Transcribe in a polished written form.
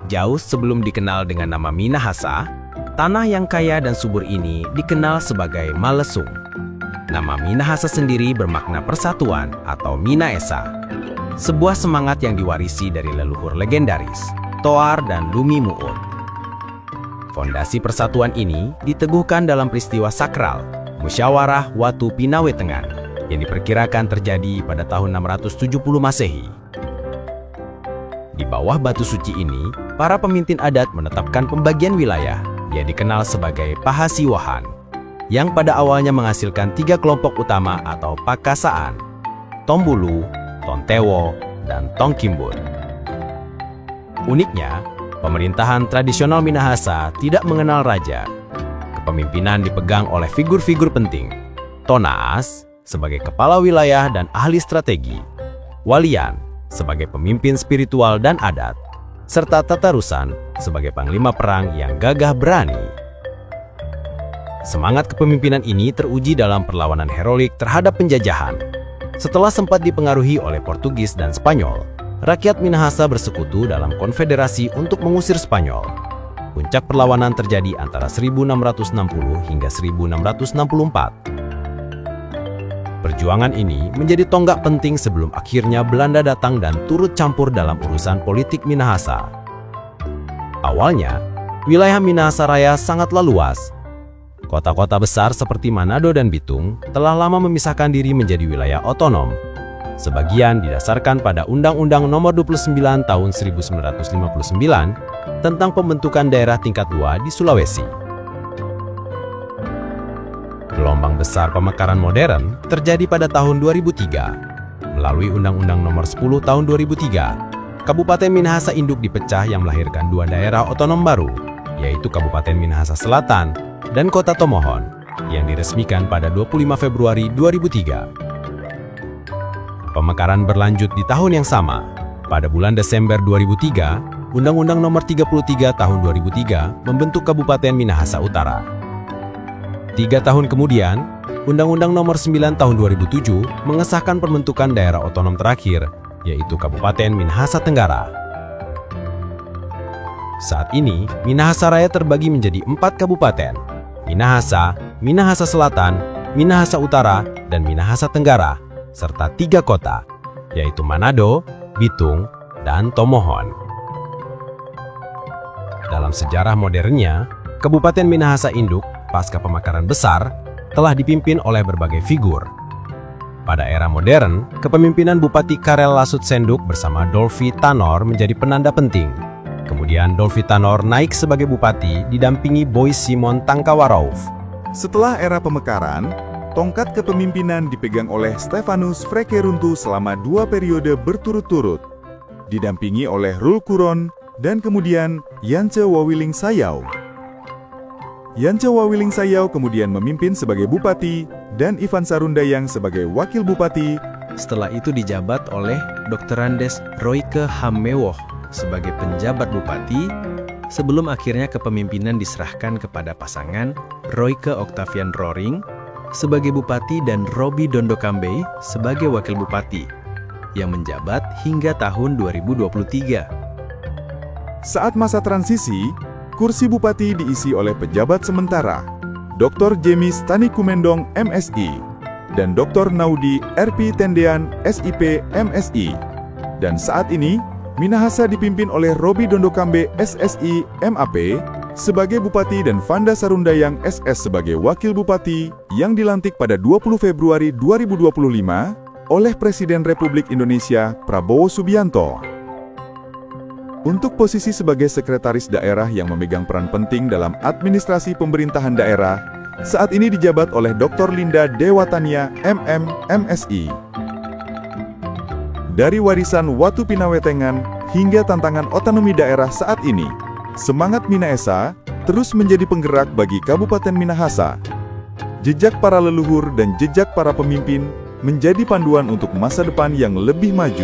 Jauh sebelum dikenal dengan nama Minahasa, tanah yang kaya dan subur ini dikenal sebagai Malesung. Nama Minahasa sendiri bermakna persatuan atau Minaesa, sebuah semangat yang diwarisi dari leluhur legendaris, Toar dan Lumi Muut. Fondasi persatuan ini diteguhkan dalam peristiwa sakral, Musyawarah Watu Pinawetengan, yang diperkirakan terjadi pada tahun 670 Masehi. Di bawah batu suci ini, para pemimpin adat menetapkan pembagian wilayah yang dikenal sebagai Pahasiwahan, yang pada awalnya menghasilkan 3 kelompok utama atau Pakasaan, Tombulu, Tontewo, dan Tongkimbun. Uniknya, pemerintahan tradisional Minahasa tidak mengenal raja. Kepemimpinan dipegang oleh figur-figur penting, Tonaas sebagai kepala wilayah dan ahli strategi, Walian sebagai pemimpin spiritual dan adat, serta Tatarusan sebagai panglima perang yang gagah berani. Semangat kepemimpinan ini teruji dalam perlawanan heroik terhadap penjajahan. Setelah sempat dipengaruhi oleh Portugis dan Spanyol, rakyat Minahasa bersekutu dalam konfederasi untuk mengusir Spanyol. Puncak perlawanan terjadi antara 1660 hingga 1664. Perjuangan ini menjadi tonggak penting sebelum akhirnya Belanda datang dan turut campur dalam urusan politik Minahasa. Awalnya, wilayah Minahasa Raya sangatlah luas. Kota-kota besar seperti Manado dan Bitung telah lama memisahkan diri menjadi wilayah otonom. Sebagian didasarkan pada Undang-Undang Nomor 29 Tahun 1959 tentang pembentukan daerah tingkat 2 di Sulawesi. Gelombang besar pemekaran modern terjadi pada tahun 2003. Melalui Undang-Undang Nomor 10 Tahun 2003, Kabupaten Minahasa Induk dipecah yang melahirkan 2 daerah otonom baru, yaitu Kabupaten Minahasa Selatan dan Kota Tomohon, yang diresmikan pada 25 Februari 2003. Pemekaran berlanjut di tahun yang sama. Pada bulan Desember 2003, Undang-Undang Nomor 33 Tahun 2003 membentuk Kabupaten Minahasa Utara. 3 tahun kemudian, Undang-Undang Nomor 9 Tahun 2007 mengesahkan pembentukan daerah otonom terakhir, yaitu Kabupaten Minahasa Tenggara. Saat ini, Minahasa Raya terbagi menjadi 4 kabupaten: Minahasa, Minahasa Selatan, Minahasa Utara, dan Minahasa Tenggara, serta 3 kota, yaitu Manado, Bitung, dan Tomohon. Dalam sejarah modernnya, Kabupaten Minahasa Induk pasca pemekaran besar telah dipimpin oleh berbagai figur. Pada era modern, kepemimpinan Bupati Karel Lasut Senduk bersama Dolfi Tanor menjadi penanda penting. Kemudian Dolfi Tanor naik sebagai bupati didampingi Boy Simon Tangkawarauf. Setelah era pemekaran, tongkat kepemimpinan dipegang oleh Stefanus Frekeruntu selama 2 periode berturut-turut, didampingi oleh Rul Kuron dan kemudian Yance Wawiling Sayau. Yance Wawiling Sayau kemudian memimpin sebagai bupati dan Ivan Sarundayang sebagai wakil bupati. Setelah itu dijabat oleh Dr. Andes Royke Hamewoh sebagai penjabat bupati, sebelum akhirnya kepemimpinan diserahkan kepada pasangan Royke Octavian Roring sebagai bupati dan Robi Dondokambe sebagai wakil bupati, yang menjabat hingga tahun 2023. Saat masa transisi, kursi bupati diisi oleh pejabat sementara, Dr. Jemis Tanikumendong MSI dan Dr. Naudi RP Tendean SIP MSI. Dan saat ini, Minahasa dipimpin oleh Robi Dondokambe SSI MAP sebagai bupati dan Vanda Sarundayang SS sebagai wakil bupati yang dilantik pada 20 Februari 2025 oleh Presiden Republik Indonesia Prabowo Subianto. Untuk posisi sebagai sekretaris daerah yang memegang peran penting dalam administrasi pemerintahan daerah, saat ini dijabat oleh Dr. Linda Dewatania MM MSI. Dari warisan Watu Pinawetengan hingga tantangan otonomi daerah saat ini, semangat Minaesa terus menjadi penggerak bagi Kabupaten Minahasa. Jejak para leluhur dan jejak para pemimpin menjadi panduan untuk masa depan yang lebih maju.